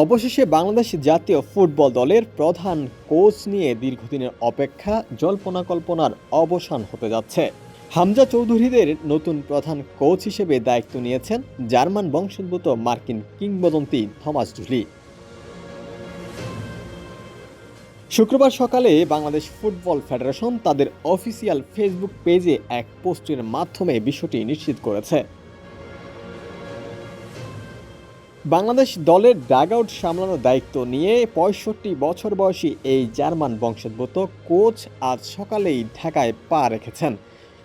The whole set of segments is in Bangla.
অবশেষে বাংলাদেশ জাতীয় ফুটবল দলের প্রধান কোচ নিয়ে দীর্ঘদিনের অপেক্ষা জল্পনা কল্পনার অবসান হতে যাচ্ছে। হামজা চৌধুরীদের নতুন প্রধান কোচ হিসেবে দায়িত্ব নিয়েছেন জার্মান বংশোদ্ভূত মার্কিন কিংবদন্তি থমাস ঢুলি। শুক্রবার সকালে বাংলাদেশ ফুটবল ফেডারেশন তাদের অফিসিয়াল ফেসবুক পেজে এক পোস্টের মাধ্যমে বিষয়টি নিশ্চিত করেছে। বাংলাদেশ দলের ডাগআউট সামলানোর দায়িত্ব নিয়ে ৬৫ বছর বয়সী এই জার্মান বংশোদ্ভূত কোচ আজ সকালেই ঢাকায় পা রেখেছেন।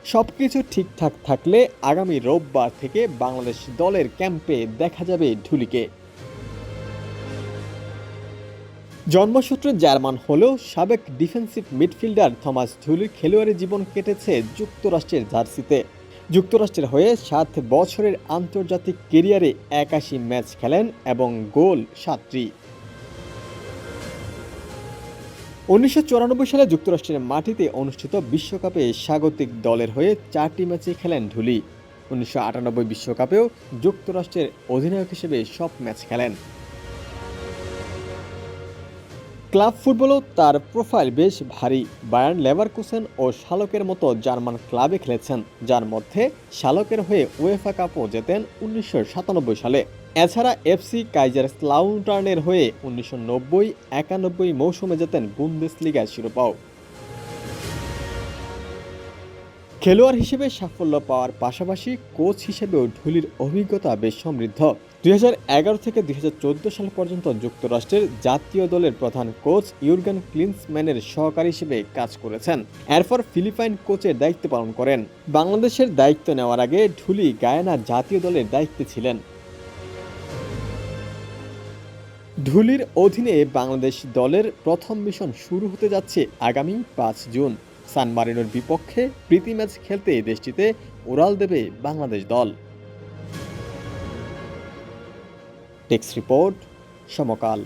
সবকিছু ঠিকঠাক থাকলে আগামী রোববার থেকে বাংলাদেশ দলের ক্যাম্পে দেখা যাবে ঢুলিকে। জন্মসূত্রে জার্মান হলেও সাবেক ডিফেন্সিভ মিডফিল্ডার থমাস ঢুলির খেলোয়াড়ি জীবন কেটেছে যুক্তরাষ্ট্রের জার্সিতে। যুক্তরাষ্ট্রের হয়ে ৭ বছরের আন্তর্জাতিক ক্যারিয়ারে ৮১ ম্যাচ খেলেন এবং গোল ৭টি। ১৯৯৪ সালে যুক্তরাষ্ট্রের মাটিতে অনুষ্ঠিত বিশ্বকাপে স্বাগতিক দলের হয়ে ৪টি ম্যাচে খেলেন ঢুলি। ১৯৯৮ বিশ্বকাপেও যুক্তরাষ্ট্রের অধিনায়ক হিসেবে সব ম্যাচ খেলেন। ক্লাব ফুটবলও তার প্রোফাইল বেশ ভারী। বায়ার্ন লেভারকুসেন ও শালকের মতো জার্মান ক্লাবে খেলেছেন, যার মধ্যে শালকের হয়ে উয়েফা কাপও জেতেন ১৯৯৭ সালে। এছাড়া এফসি কাইজারস্লাউটার্নের হয়ে ১৯৯০-৯১ মৌসুমে জেতেন বুন্দেসলিগার শিরোপাও। খেলোয়াড় হিসেবে সাফল্য পাওয়ার পাশাপাশি কোচ হিসেবেও ঢুলির অভিজ্ঞতা বেশ সমৃদ্ধ। ২০১১ থেকে ২০১৪ সাল পর্যন্ত যুক্তরাষ্ট্রের জাতীয় দলের প্রধান কোচ ইউর্গেন ক্লিন্সম্যানের সহকারী হিসেবে কাজ করেছেন। এরপর ফিলিপাইন কোচের দায়িত্ব পালন করেন। বাংলাদেশের দায়িত্ব নেওয়ার আগে ঢুলি গায়ানা জাতীয় দলের দায়িত্বে ছিলেন। ঢুলির অধীনে বাংলাদেশ দলের প্রথম মিশন শুরু হতে যাচ্ছে আগামী ৫ জুন। সান মারিনোর বিপক্ষে প্রীতি ম্যাচ খেলতে দেশটিতে উড়াল দেবে বাংলাদেশ দল। টেক্সট রিপোর্ট, সমকাল।